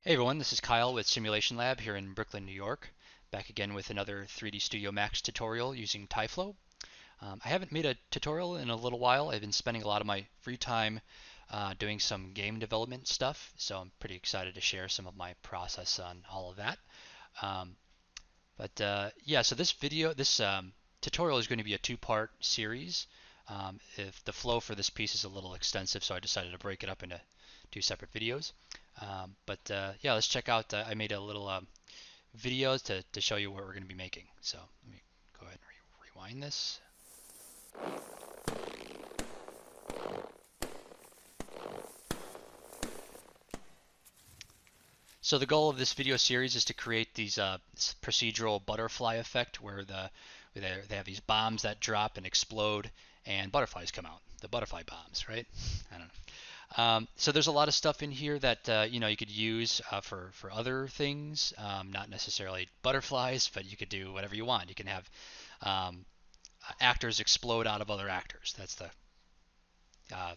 Hey everyone, this is Kyle with Simulation Lab here in Brooklyn, New York. Back again with another 3D Studio Max tutorial using TyFlow. I haven't made a tutorial in a little while. I've been spending a lot of my free time doing some game development stuff, so I'm pretty excited to share some of my process on all of that. Um, yeah, so this tutorial is going to be a two-part series. If the flow for this piece is a little extensive, so I decided to break it up into two separate videos. Yeah, let's check out. I made a little video to show you what we're going to be making. So let me go ahead and rewind this. So the goal of this video series is to create this procedural butterfly effect where they have these bombs that drop and explode and butterflies come out. The butterfly bombs, right? I don't know. So there's a lot of stuff in here that you could use for other things, not necessarily butterflies, but you could do whatever you want. You can have um, actors explode out of other actors. That's the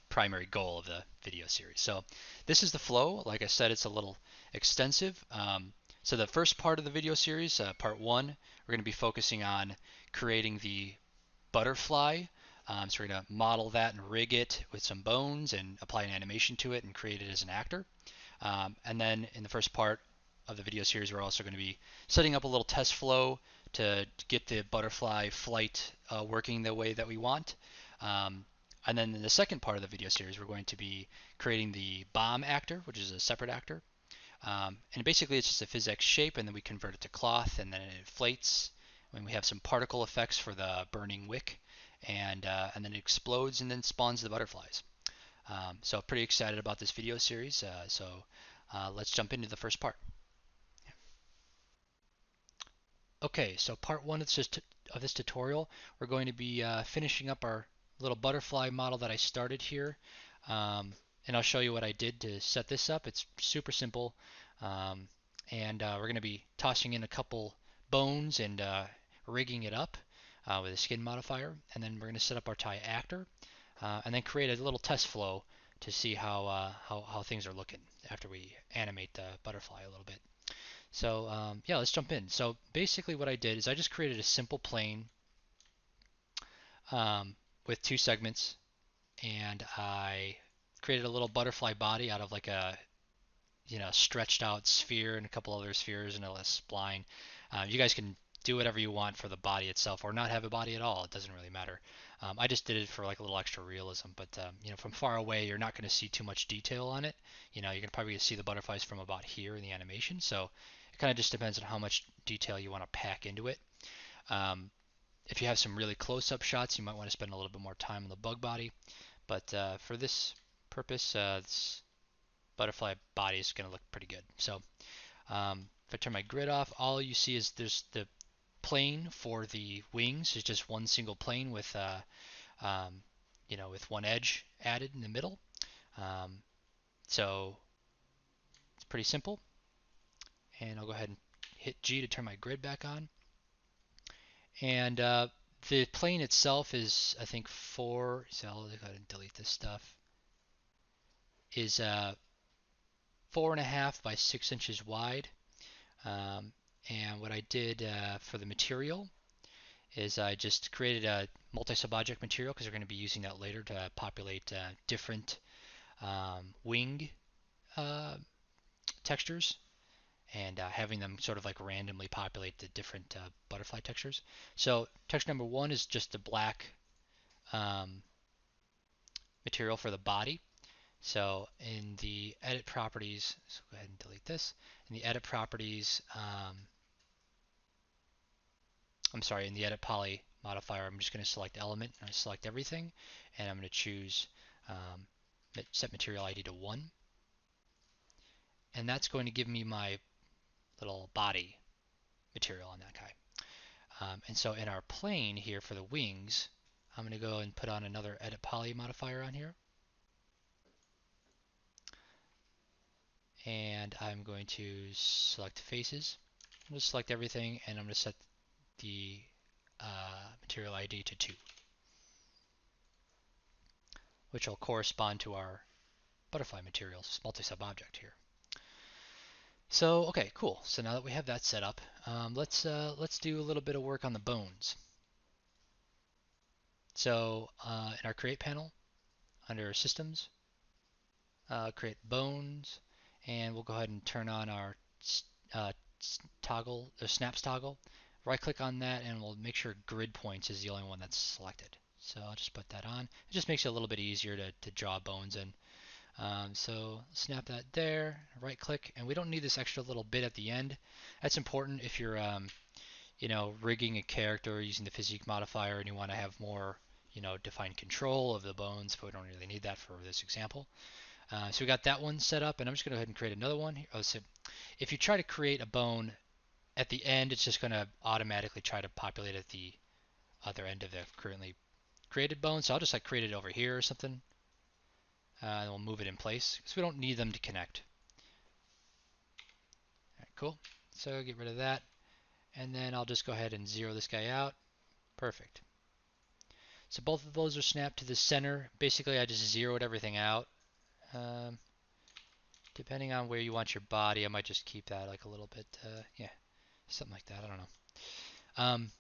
primary goal of the video series. So this is the flow. Like I said, it's a little extensive. So the first part of the video series, part one, we're going to be focusing on creating the butterfly. So we're going to model that and rig it with some bones and apply an animation to it and create it as an actor. And then in the first part of the video series, we're also going to be setting up a little test flow to get the butterfly flight working the way that we want. Um, and then in the second part of the video series, we're going to be creating the bomb actor, which is a separate actor. And basically it's just a physics shape, and then we convert it to cloth, and then it inflates. When we have some particle effects for the burning wick, and then it explodes and then spawns the butterflies. So pretty excited about this video series. Let's jump into the first part. Okay, so part one of this tutorial, we're going to be finishing up our little butterfly model that I started here. And I'll show you what I did to set this up. It's super simple. Um, we're going to be tossing in a couple bones and rigging it up with a skin modifier. And then we're going to set up our TyActor and then create a little test flow to see how things are looking after we animate the butterfly a little bit. So yeah, let's jump in. So basically what I did is I just created a simple plane um, with two segments, and I created a little butterfly body out of like a stretched out sphere and a couple other spheres and a spline. You guys can do whatever you want for the body itself, or not have a body at all. It doesn't really matter. I just did it for like a little extra realism, but from far away, you're not going to see too much detail on it. You can probably see the butterflies from about here in the animation. So it kind of just depends on how much detail you want to pack into it. Um, if you have some really close-up shots, you might want to spend a little bit more time on the bug body. But for this purpose, this butterfly body is going to look pretty good. So if I turn my grid off, all you see is there's the plane for the wings is just one single plane with with one edge added in the middle. Um, so it's pretty simple. And I'll go ahead and hit G to turn my grid back on. And the plane itself is, I think, so I'll go ahead and delete this stuff, is 4.5 by 6 inches wide. Um, and what I did for the material is I just created a multi-sub-object material because we're going to be using that later to populate different wing uh, textures, and having them sort of like randomly populate the different butterfly textures. So texture number one is just the black um, material for the body. So in the edit properties, so go ahead and delete this. In the edit properties, I'm sorry, in the edit poly modifier, I'm just going to select element, and I select everything, and I'm going to choose set material ID to 1. And that's going to give me my little body material on that guy. And so in our plane here for the wings, I'm going to go and put on another edit poly modifier on here. And I'm going to select faces. I'm going to select everything, and I'm going to set the material ID to 2, which will correspond to our butterfly materials multi-sub object here. So okay, cool. So now that we have that set up, let's do a little bit of work on the bones. So in our create panel, under systems, create bones, and we'll go ahead and turn on our uh, toggle, the snaps toggle. Right click on that and we'll make sure grid points is the only one that's selected. So I'll just put that on. It just makes it a little bit easier to draw bones in. So snap that there, right click, and we don't need this extra little bit at the end. That's important if you're rigging a character using the physique modifier and you want to have more defined control of the bones, but we don't really need that for this example. So we got that one set up, and I'm just going to go ahead and create another one. Oh, so if you try to create a bone at the end, it's just going to automatically try to populate at the other end of the currently created bone. So I'll just create it over here or something, and we'll move it in place because we don't need them to connect. All right, cool. So get rid of that, and then I'll just go ahead and zero this guy out. Perfect. So both of those are snapped to the center. Basically, I just zeroed everything out. Um, Depending on where you want your body, I might just keep that a little bit, yeah, something like that. I don't know. Um,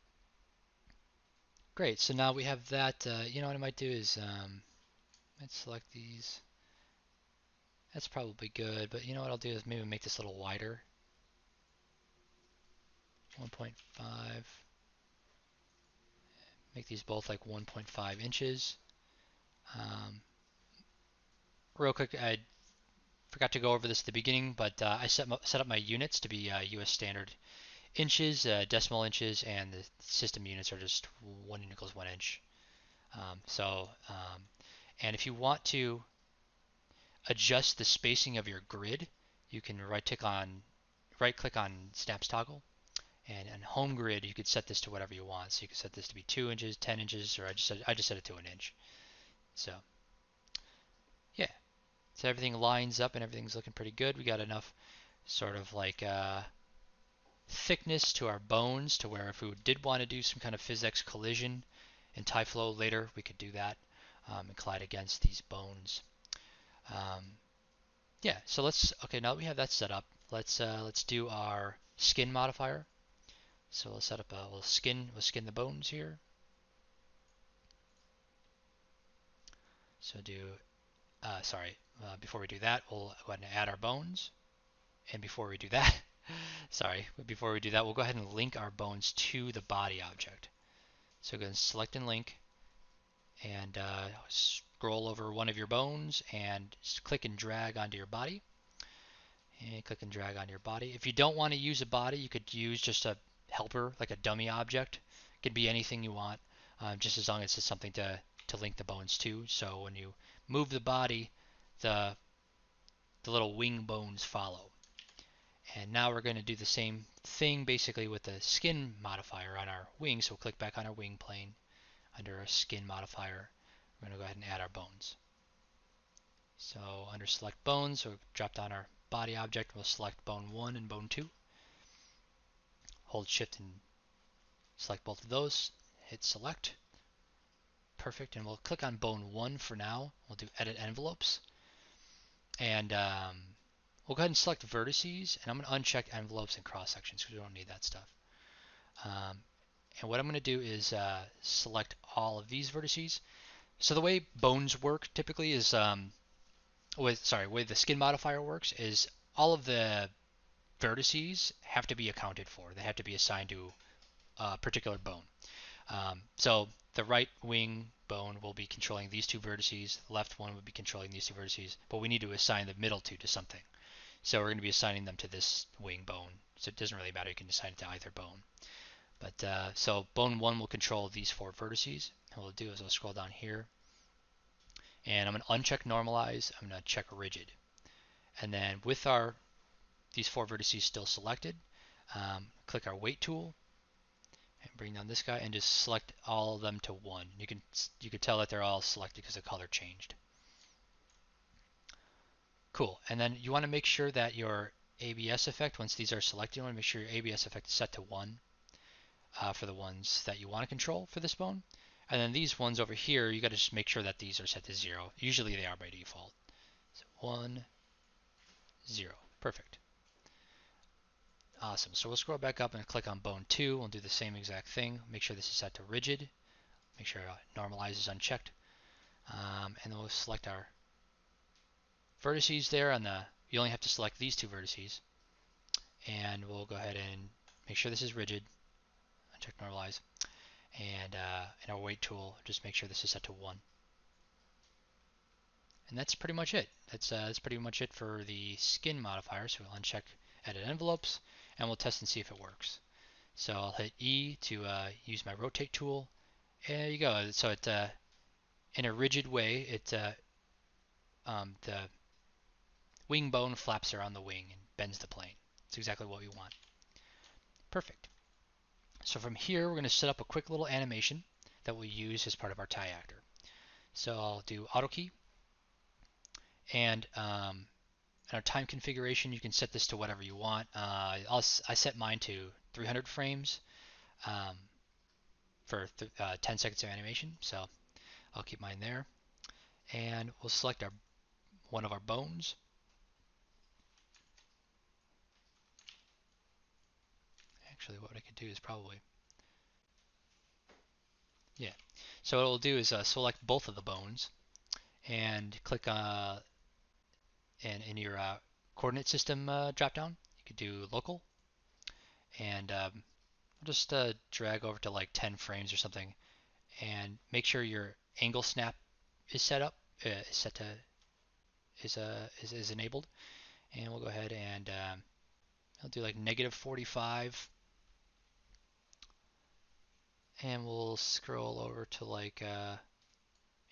Great. So now we have that. What I might do is let's select these. That's probably good, but what I'll do is maybe make this a little wider. 1.5. Make these both 1.5 inches. Um, Real quick, I forgot to go over this at the beginning, but I set up my units to be US standard inches, decimal inches, and the system units are just 1 unit equals 1 inch. And if you want to adjust the spacing of your grid, you can right click on snaps toggle, and in home grid you could set this to whatever you want. So you could set this to be 2 inches, 10 inches, or I just set it to an inch. So yeah, so everything lines up and everything's looking pretty good. We got enough sort of thickness to our bones to where if we did want to do some kind of physics collision in TyFlow later, we could do that and collide against these bones. Um, yeah, so okay, now that we have that set up, let's do our skin modifier. So we'll set up we'll skin the bones here. So before we do that, we'll go ahead and add our bones. And before we do that, before we do that, we'll go ahead and link our bones to the body object. So go ahead and select and link, and scroll over one of your bones and click and drag onto your body. And click and drag on your body. If you don't want to use a body, you could use just a helper, like a dummy object. It could be anything you want, just as long as it's something to link the bones to. So when you move the body, the little wing bones follow. And now we're going to do the same thing basically with the skin modifier on our wing. So we'll click back on our wing plane under our skin modifier. We're going to go ahead and add our bones. So under select bones, we'll drop down our body object. We'll select bone 1 and bone 2. Hold shift and select both of those. Hit select. Perfect. And we'll click on bone 1 for now. We'll do edit envelopes. And we'll go ahead and select vertices. And I'm going to uncheck envelopes and cross sections because we don't need that stuff. And what I'm going to do is select all of these vertices. So the way bones work typically is the way the skin modifier works is all of the vertices have to be accounted for. They have to be assigned to a particular bone. So the right wing bone will be controlling these two vertices. The left one would be controlling these two vertices. But we need to assign the middle two to something. So we're going to be assigning them to this wing bone. So it doesn't really matter. You can assign it to either bone. But so bone 1 will control these 4 vertices. And what we'll do is I'll scroll down here. And I'm going to uncheck normalize. I'm going to check rigid. And then with these 4 vertices still selected, click our weight tool and bring down this guy and just select all of them to 1. You can tell that they're all selected because the color changed. Cool. And then you want to make sure that your ABS effect, once these are selected, you want to make sure your ABS effect is set to 1 for the ones that you want to control for this bone. And then these ones over here, you got to just make sure that these are set to 0. Usually they are by default. So 1, 0. Perfect. Awesome. So we'll scroll back up and click on bone 2. We'll do the same exact thing. Make sure this is set to rigid. Make sure normalize is unchecked. And then we'll select our vertices there on the, you only have to select these two vertices. And we'll go ahead and make sure this is rigid. Uncheck normalize. And in our weight tool, just make sure this is set to 1. And that's pretty much it. That's pretty much it for the skin modifier. So we'll uncheck edit envelopes and we'll test and see if it works. So I'll hit E to use my rotate tool. And there you go. So it in a rigid way, the wing bone flaps around the wing and bends the plane. It's exactly what we want. Perfect. So from here, we're going to set up a quick little animation that we'll use as part of our TyActor. So I'll do auto key, and in our time configuration, you can set this to whatever you want. I set mine to 300 frames for 10 seconds of animation, so I'll keep mine there. And we'll select one of our bones. Actually, what I could do is probably, yeah. So what we'll do is select both of the bones and click and in your coordinate system dropdown, you could do local, and just drag over to like 10 frames or something, and make sure your angle snap is set up, is enabled, and we'll go ahead and I'll do like -45, and we'll scroll over to like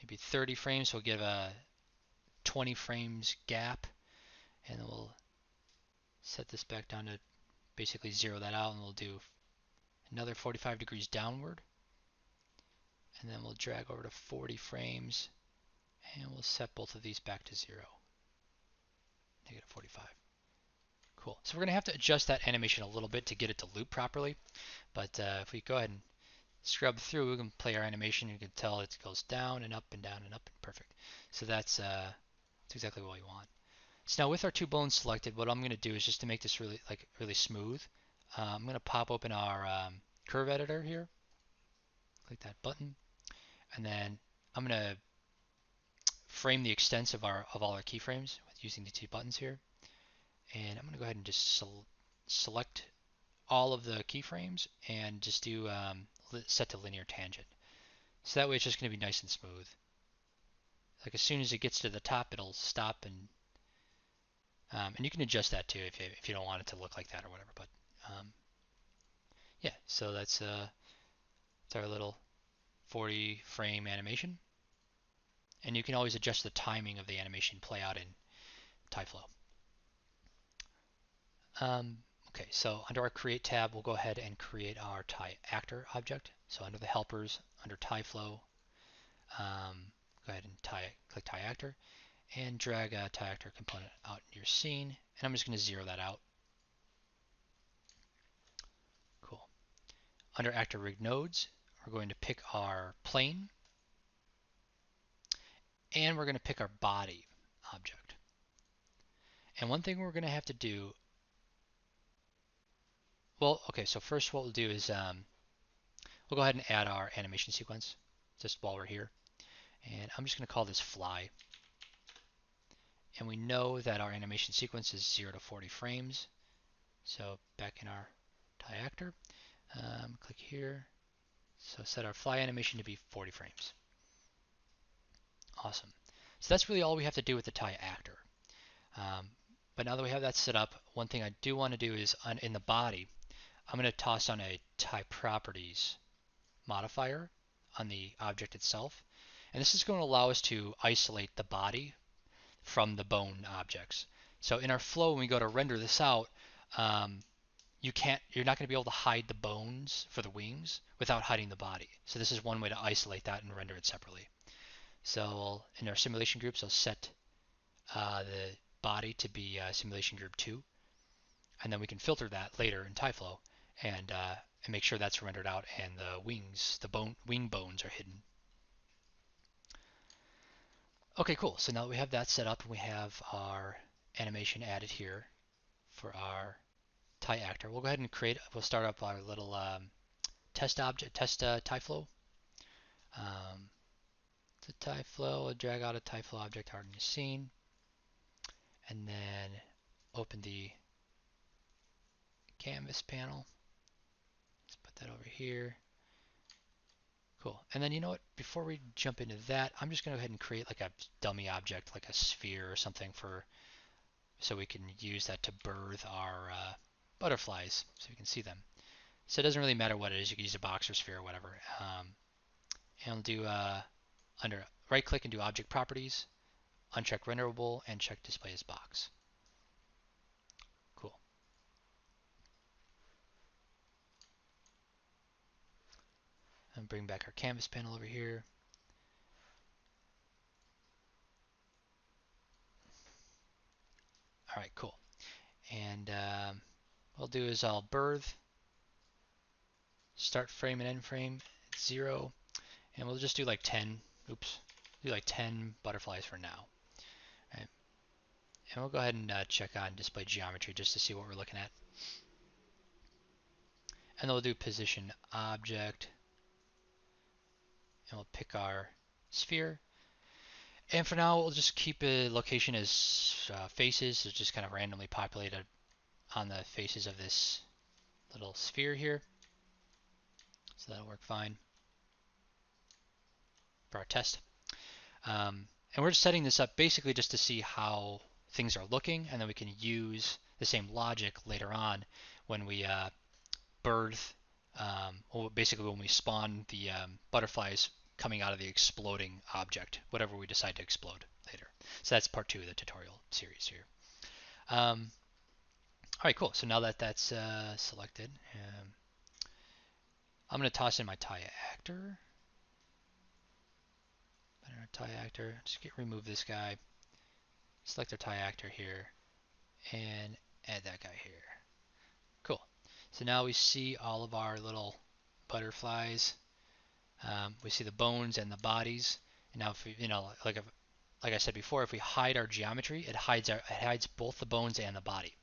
maybe 30 frames. So we'll give a 20 frames gap, and then we'll set this back down to basically zero that out, and we'll do another 45 degrees downward, and then we'll drag over to 40 frames, and we'll set both of these back to 0, -45. Cool. So we're going to have to adjust that animation a little bit to get it to loop properly, but if we go ahead and scrub through, we can play our animation. You can tell it goes down and up and down and up, and perfect. So that's exactly what we want. So now with our two bones selected, what I'm going to do is just to make this really smooth. I'm going to pop open our curve editor here, click that button, and then I'm going to frame the extents of all our keyframes with using the two buttons here. And I'm going to go ahead and just select all of the keyframes and just do set to linear tangent. So that way it's just going to be nice and smooth. Like as soon as it gets to the top, it'll stop, and you can adjust that too if you don't want it to look like that or whatever. But yeah, so that's our little 40 frame animation, and you can always adjust the timing of the animation play out in TyFlow. Okay, so under our Create tab, we'll go ahead and create our TyActor object. So under the helpers, under TyFlow, go ahead and click TyActor, and drag a TyActor component out in your scene, and I'm just going to zero that out. Cool. Under Actor Rig Nodes, we're going to pick our plane, and we're going to pick our body object. And one thing we're going to have to do, well, okay, so first what we'll do is we'll go ahead and add our animation sequence just while we're here. And I'm just going to call this fly. And we know that our animation sequence is 0 to 40 frames. So back in our TyActor, click here. So set our fly animation to be 40 frames. Awesome. So that's really all we have to do with the TyActor. But now that we have that set up, one thing I do want to do is in the body, I'm going to toss on a TyProperties modifier on the object itself. And this is going to allow us to isolate the body from the bone objects. So in our flow, when we go to render this out, you're not going to be able to hide the bones for the wings without hiding the body. So this is one way to isolate that and render it separately. So in our simulation groups, I'll set the body to be simulation group 2, and then we can filter that later in TyFlow and make sure that's rendered out and the wings, wing bones are hidden. Okay, cool. So now that we have that set up and we have our animation added here for our TyActor. We'll go ahead and we'll start up our little test TyFlow. The TyFlow, we'll drag out a TyFlow object already in the scene, and then open the canvas panel. Let's put that over here. Cool. And then you know what? Before we jump into that, I'm just going to go ahead and create like a dummy object, like a sphere or something, so we can use that to birth our butterflies, so we can see them. So it doesn't really matter what it is. You can use a box or sphere or whatever. And do under right-click and do Object Properties, uncheck Renderable, and check Display as Box. Cool. And bring back our canvas panel over here. All right, cool. And what I'll do is I'll birth start frame and end frame at 0, and we'll just do like 10. Oops, do like 10 butterflies for now. Right. And we'll go ahead and check on display geometry just to see what we're looking at. And then we'll do position object, and we'll pick our sphere. And for now, we'll just keep a location as faces, so just kind of randomly populated on the faces of this little sphere here. So that'll work fine for our test. And we're just setting this up basically just to see how things are looking, and then we can use the same logic later on when we birth, or basically when we spawn the butterflies coming out of the exploding object, whatever we decide to explode later. So that's part 2 of the tutorial series here. All right, cool. So now that that's selected, I'm going to toss in my TyActor. TyActor, just remove this guy, select our TyActor here, and add that guy here. Cool. So now we see all of our little butterflies. We see the bones and the bodies. And now, if we, like I said before, if we hide our geometry, it hides both the bones and the body.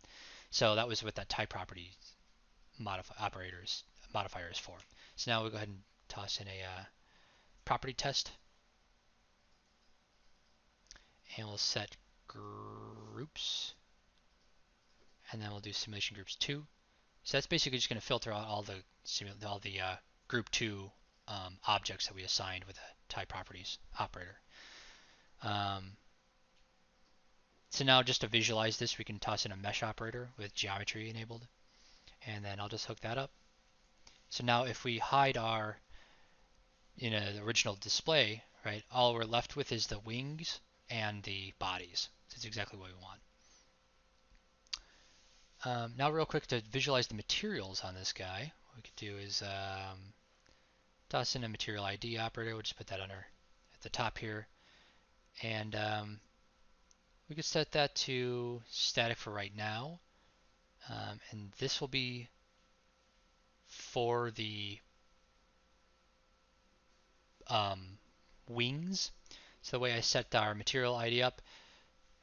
So that was what that TyProperty modifier is for. So now we'll go ahead and toss in a property test, and we'll set groups, and then we'll do simulation groups 2. So that's basically just going to filter out all the group 2 objects that we assigned with the TyProperties operator. So now just to visualize this, we can toss in a mesh operator with geometry enabled, and then I'll just hook that up. So now if we hide our the original display, right, all we're left with is the wings and the bodies. That's exactly what we want. Now real quick, to visualize the materials on this guy, what we could do is toss in a material ID operator. We'll just put that under at the top here, and we could set that to static for right now, and this will be for the wings. So the way I set our material ID up,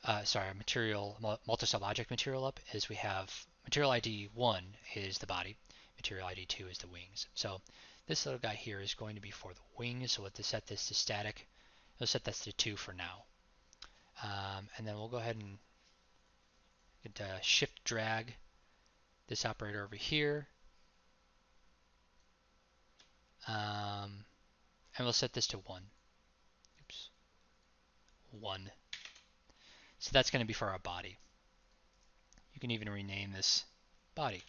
our material multi-sub object material up, is we have material ID 1 is the body, material ID 2 is the wings. So this little guy here is going to be for the wings. So we'll have to set this to static. We'll set this to 2 for now. And then we'll go ahead and shift drag this operator over here. And we'll set this to 1. Oops. 1. So that's going to be for our body. You can even rename this body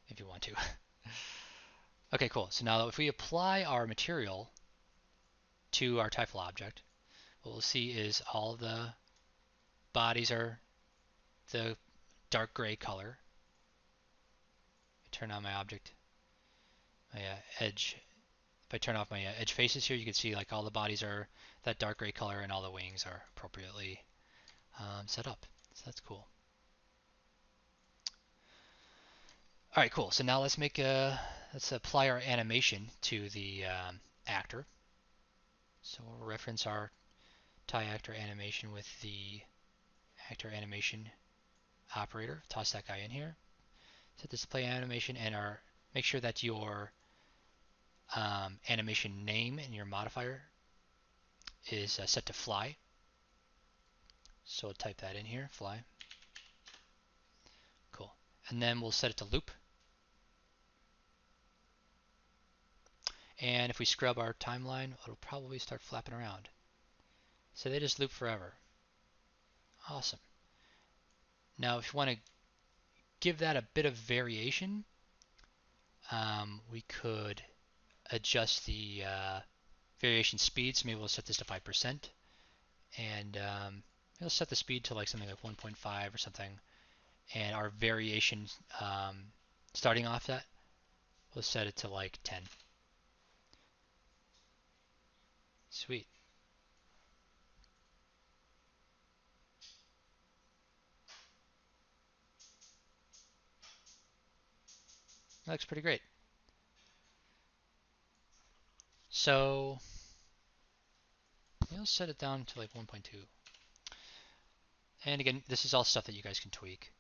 if you want to. Okay, cool. So now if we apply our material to our TyFlow object, what we'll see is all the bodies are the dark gray color. Turn on my object, my edge. If I turn off my edge faces here, you can see like all the bodies are that dark gray color and all the wings are appropriately set up. So that's cool. All right, cool. So now let's apply our animation to the actor. So we'll reference our TyActor animation with the actor animation operator, toss that guy in here, set this to play animation, and make sure that your animation name and your modifier is set to fly. So type that in here, fly. Cool. And then we'll set it to loop. And if we scrub our timeline, it'll probably start flapping around. So they just loop forever. Awesome. Now, if you want to give that a bit of variation, we could adjust the variation speed. So maybe we'll set this to 5%. And we'll set the speed to like something like 1.5 or something. And our variation starting off that, we'll set it to like 10. Sweet. That looks pretty great. So we'll set it down to like 1.2. And again, this is all stuff that you guys can tweak.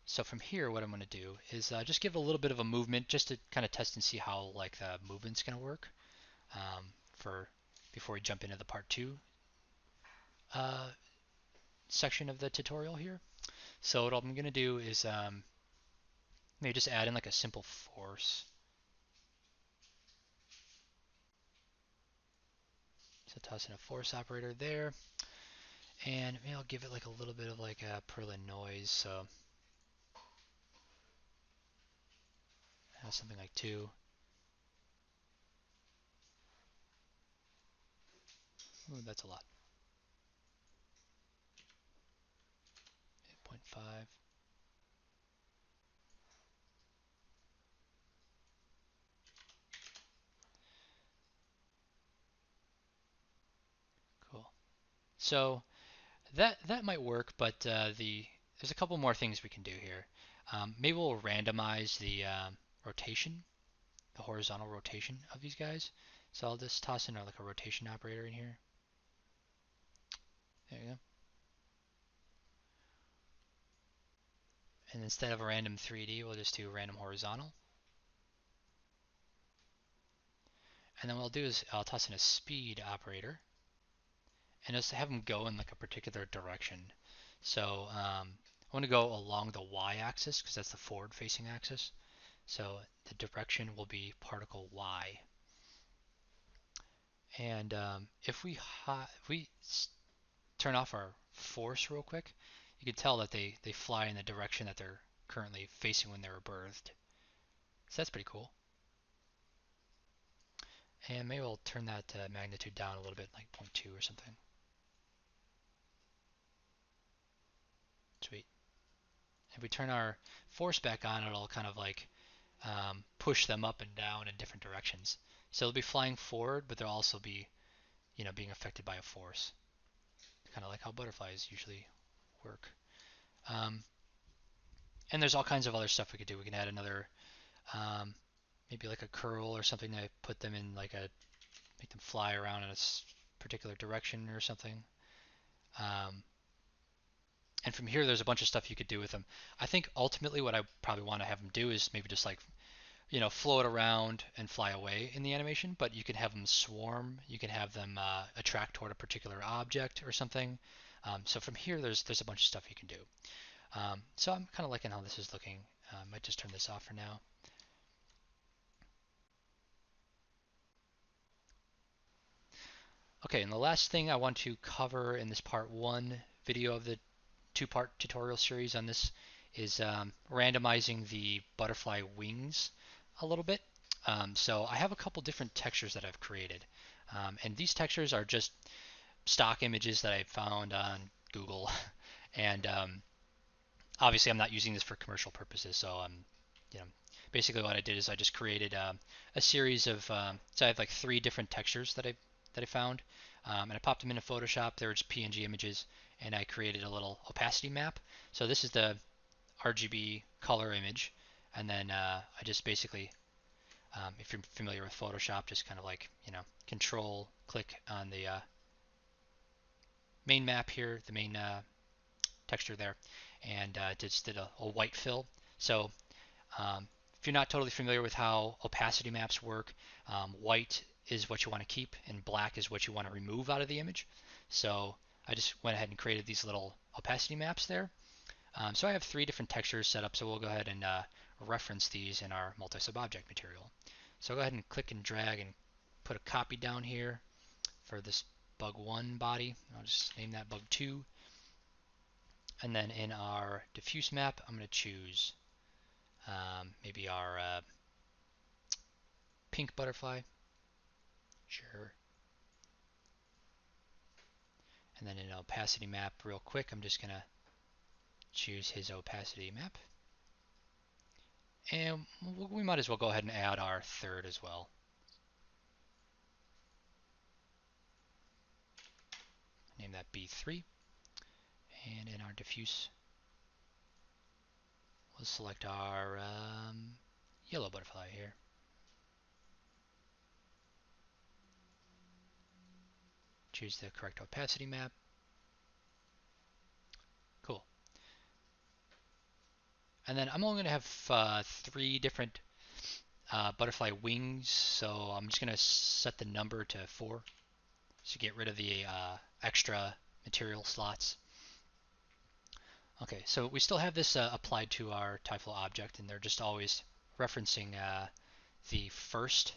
So from here, what I'm going to do is just give a little bit of a movement just to kind of test and see how like the movement's going to work for before we jump into the part 2 section of the tutorial here. So what I'm going to do is maybe just add in like a simple force. So toss in a force operator there, and maybe I'll give it like a little bit of like a Perlin noise. So something like 2. Ooh, that's a lot. 8.5. Cool. So that might work, but there's a couple more things we can do here. Maybe we'll randomize the rotation, the horizontal rotation of these guys. So I'll just toss in like a rotation operator in here. There you go. And instead of a random 3D, we'll just do random horizontal. And then what I'll do is I'll toss in a speed operator and just have them go in like a particular direction. So I want to go along the y-axis because that's the forward-facing axis. So the direction will be particle y. And if we turn off our force real quick, you can tell that they fly in the direction that they're currently facing when they were birthed. So that's pretty cool. And maybe we'll turn that magnitude down a little bit, like 0.2 or something. Sweet. If we turn our force back on, it'll kind of like push them up and down in different directions. So they'll be flying forward, but they'll also be, being affected by a force. Kind of like how butterflies usually work. And there's all kinds of other stuff we could do. We can add another, maybe like a curl or something to put them in like make them fly around in a particular direction or something. And from here, there's a bunch of stuff you could do with them. I think ultimately what I probably want to have them do is maybe just like, float around and fly away in the animation, but you can have them swarm. You can have them attract toward a particular object or something. So from here, there's a bunch of stuff you can do. So I'm kind of liking how this is looking. I might just turn this off for now. Okay, and the last thing I want to cover in this part 1 video of the 2-part tutorial series on this is randomizing the butterfly wings a little bit. So I have a couple different textures that I've created. And these textures are just stock images that I found on Google. And obviously I'm not using this for commercial purposes, so you know, basically what I did is I just created a series of so I have like 3 different textures that I found, and I popped them into Photoshop. They were just PNG images, and I created a little opacity map. So this is the RGB color image, and then I just basically, if you're familiar with Photoshop, just kind of like control click on the main map here, the main texture there, and just did a white fill. So if you're not totally familiar with how opacity maps work, white is what you want to keep and black is what you want to remove out of the image. So I just went ahead and created these little opacity maps there. So I have 3 different textures set up, so we'll go ahead and reference these in our multi-sub-object material. So I'll go ahead and click and drag and put a copy down here for this bug1 body. I'll just name that bug2. And then in our diffuse map, I'm going to choose maybe our pink butterfly. Sure. And then in opacity map, real quick, I'm just going to choose his opacity map. And we might as well go ahead and add our third as well. Name that B3. And in our diffuse, we'll select our yellow butterfly here. Choose the correct opacity map. Cool. And then I'm only going to have 3 different butterfly wings, so I'm just going to set the number to 4 to get rid of the extra material slots. Okay, so we still have this applied to our TyFlow object, and they're just always referencing the first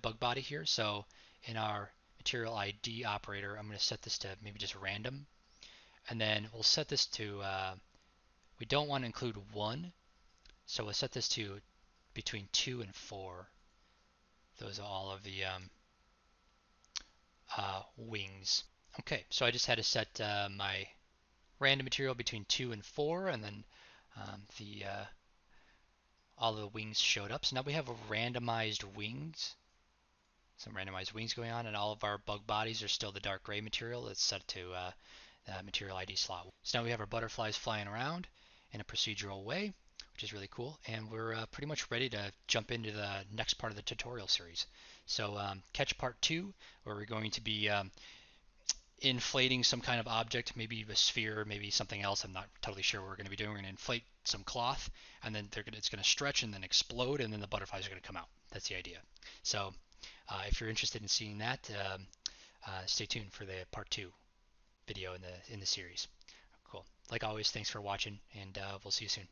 bug body here. So in our material ID operator, I'm going to set this to maybe just random, and then we'll set this to we don't want to include 1, so we'll set this to between 2 and 4. Those are all of the wings. Okay, so I just had to set my random material between 2 and 4, and then the all the wings showed up. So now we have randomized wings, some randomized wings going on, and all of our bug bodies are still the dark gray material. It's set to material ID slot. So now we have our butterflies flying around in a procedural way, which is really cool, and we're pretty much ready to jump into the next part of the tutorial series. So catch part 2, where we're going to be inflating some kind of object, maybe a sphere, maybe something else. I'm not totally sure what we're going to be doing. We're going to inflate some cloth, and then it's going to stretch and then explode, and then the butterflies are going to come out. That's the idea. So if you're interested in seeing that, stay tuned for the part 2 video in the series. Cool. Like always, thanks for watching, and we'll see you soon.